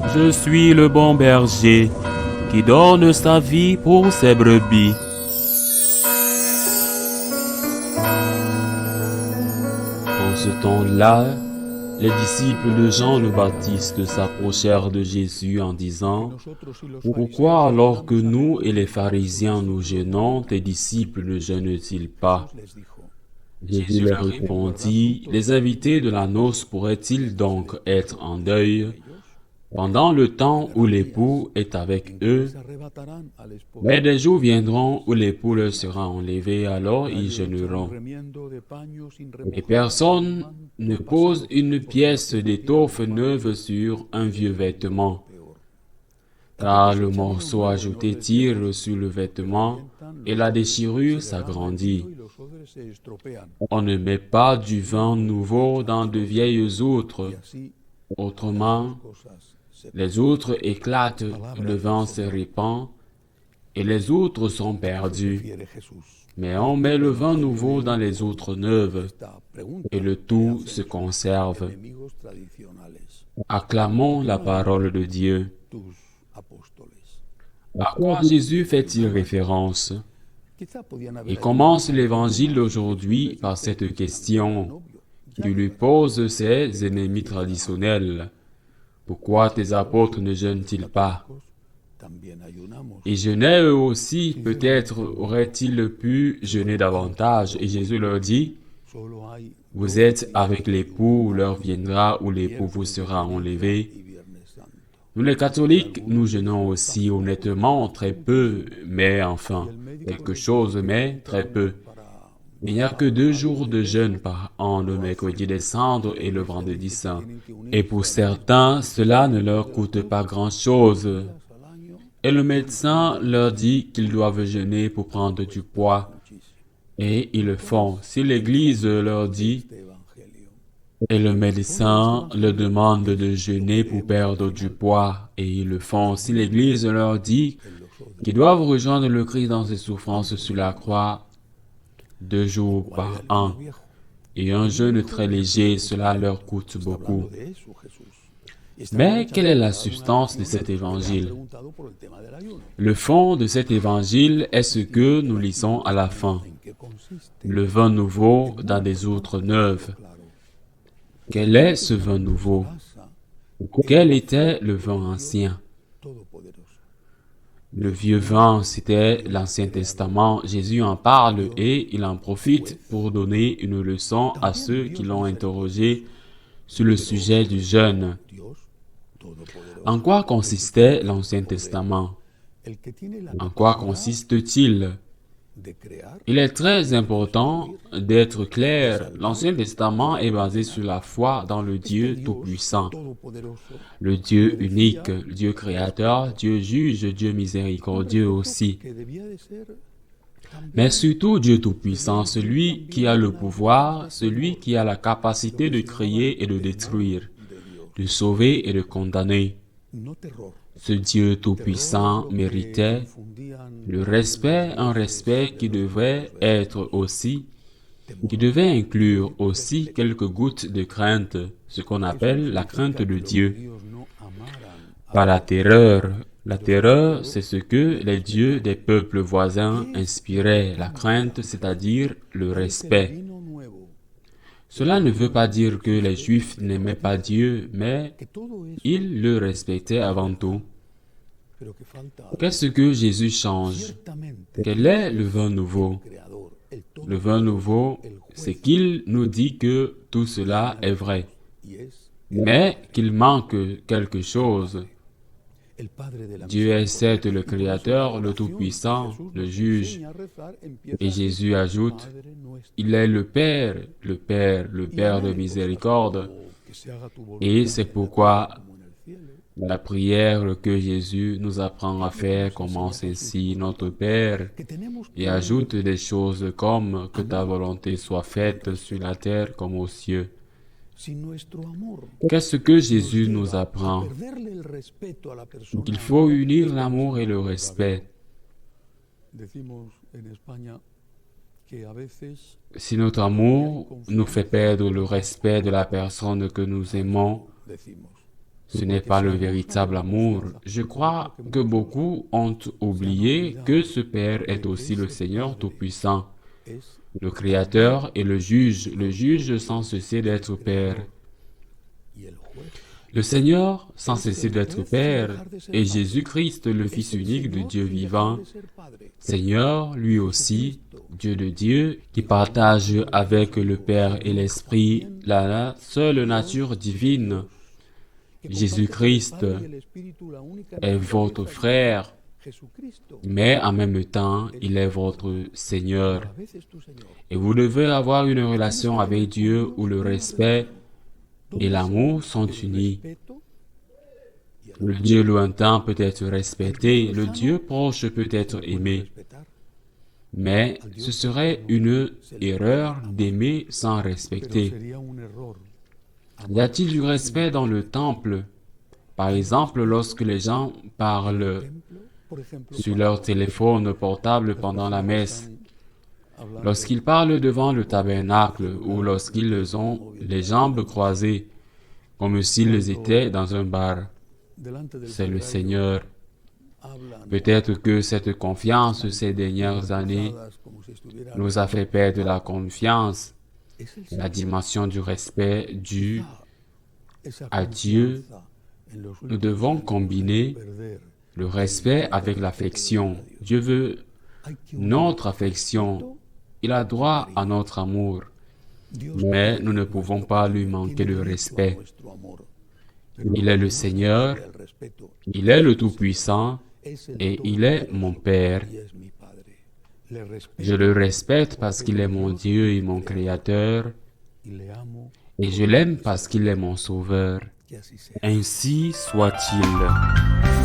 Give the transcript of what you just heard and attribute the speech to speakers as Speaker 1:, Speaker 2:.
Speaker 1: Je suis le bon berger qui donne sa vie pour ses brebis. En ce temps-là, les disciples de Jean le Baptiste s'approchèrent de Jésus en disant: Pourquoi alors que nous et les pharisiens nous jeûnons, tes disciples ne jeûnent-ils pas? Jésus leur répondit: Les invités de la noce pourraient-ils donc être en deuil pendant le temps où l'époux est avec eux? Mais des jours viendront où l'époux leur sera enlevé, alors ils jeûneront. Et personne ne pose une pièce d'étoffe neuve sur un vieux vêtement, car le morceau ajouté tire sur le vêtement et la déchirure s'agrandit. On ne met pas du vin nouveau dans de vieilles outres, autrement les outres éclatent, le vin se répand et les outres sont perdues. Mais on met le vin nouveau dans les outres neuves et le tout se conserve. Acclamons la parole de Dieu. À quoi Jésus fait-il référence? Il commence l'évangile aujourd'hui par cette question qu'il lui pose ses ennemis traditionnels. Pourquoi tes apôtres ne jeûnent-ils pas? Et jeûnaient eux aussi, peut-être auraient-ils pu jeûner davantage. Et Jésus leur dit: Vous êtes avec l'époux, l'heure viendra où l'époux vous sera enlevé. Nous les catholiques, nous jeûnons aussi honnêtement très peu, mais enfin, quelque chose, mais très peu. Il n'y a que 2 jours de jeûne par an, le mercredi des cendres et le vendredi saint. Et pour certains, cela ne leur coûte pas grand-chose. Et le médecin leur dit qu'ils doivent jeûner pour prendre du poids. Et ils le font. Si l'Église leur dit, et le médecin leur demande de jeûner pour perdre du poids, et ils le font. Si l'Église leur dit qu'ils doivent rejoindre le Christ dans ses souffrances sur la croix, 2 jours par an, et un jeûne très léger, cela leur coûte beaucoup. Mais quelle est la substance de cet évangile? Le fond de cet évangile est ce que nous lisons à la fin. Le vin nouveau dans des outres neuves. Quel est ce vin nouveau? Quel était le vin ancien? Le vieux vin, c'était l'Ancien Testament. Jésus en parle et il en profite pour donner une leçon à ceux qui l'ont interrogé sur le sujet du jeûne. En quoi consistait l'Ancien Testament? En quoi consiste-t-il? Il est très important d'être clair. L'Ancien Testament est basé sur la foi dans le Dieu Tout-Puissant, le Dieu unique, le Dieu créateur, Dieu juge, Dieu miséricordieux aussi. Mais surtout Dieu Tout-Puissant, celui qui a le pouvoir, celui qui a la capacité de créer et de détruire, de sauver et de condamner. Ce Dieu Tout-Puissant méritait le respect, un respect qui devait être aussi, qui devait inclure aussi quelques gouttes de crainte, ce qu'on appelle la crainte de Dieu. Pas la terreur. La terreur, c'est ce que les dieux des peuples voisins inspiraient, la crainte, c'est-à-dire le respect. Cela ne veut pas dire que les Juifs n'aimaient pas Dieu, mais ils le respectaient avant tout. Qu'est-ce que Jésus change? Quel est le vin nouveau? Le vin nouveau, c'est qu'il nous dit que tout cela est vrai, mais qu'il manque quelque chose. Dieu est certes le Créateur, le Tout-Puissant, le Juge. Et Jésus ajoute, il est le Père, le Père, le Père de miséricorde. Et c'est pourquoi la prière que Jésus nous apprend à faire commence ainsi, Notre Père, et ajoute des choses comme que ta volonté soit faite sur la terre comme aux cieux. Qu'est-ce que Jésus nous apprend? Qu'il faut unir l'amour et le respect. Si notre amour nous fait perdre le respect de la personne que nous aimons, Ce n'est pas le véritable amour. Je crois que beaucoup ont oublié que ce Père est aussi le Seigneur Tout-Puissant, le Créateur et le juge sans cesser d'être Père. Le Seigneur, sans cesser d'être Père, et Jésus-Christ, le Fils unique de Dieu vivant, Seigneur, lui aussi, Dieu de Dieu, qui partage avec le Père et l'Esprit la seule nature divine. Jésus-Christ est votre frère, mais en même temps, il est votre Seigneur. Et vous devez avoir une relation avec Dieu où le respect et l'amour sont unis. Le Dieu lointain peut être respecté, le Dieu proche peut être aimé. Mais ce serait une erreur d'aimer sans respecter. Y a-t-il du respect dans le temple? Par exemple, lorsque les gens parlent sur leur téléphone portable pendant la messe, lorsqu'ils parlent devant le tabernacle ou lorsqu'ils ont les jambes croisées, comme s'ils étaient dans un bar, c'est le Seigneur. Peut-être que cette confiance ces dernières années nous a fait perdre la confiance, la dimension du respect dû à Dieu. Nous devons combiner le respect avec l'affection. Dieu veut notre affection. Il a droit à notre amour. Mais nous ne pouvons pas lui manquer de respect. Il est le Seigneur, il est le Tout-Puissant et il est mon Père. Je le respecte parce qu'il est mon Dieu et mon Créateur, et je l'aime parce qu'il est mon Sauveur. Ainsi soit-il.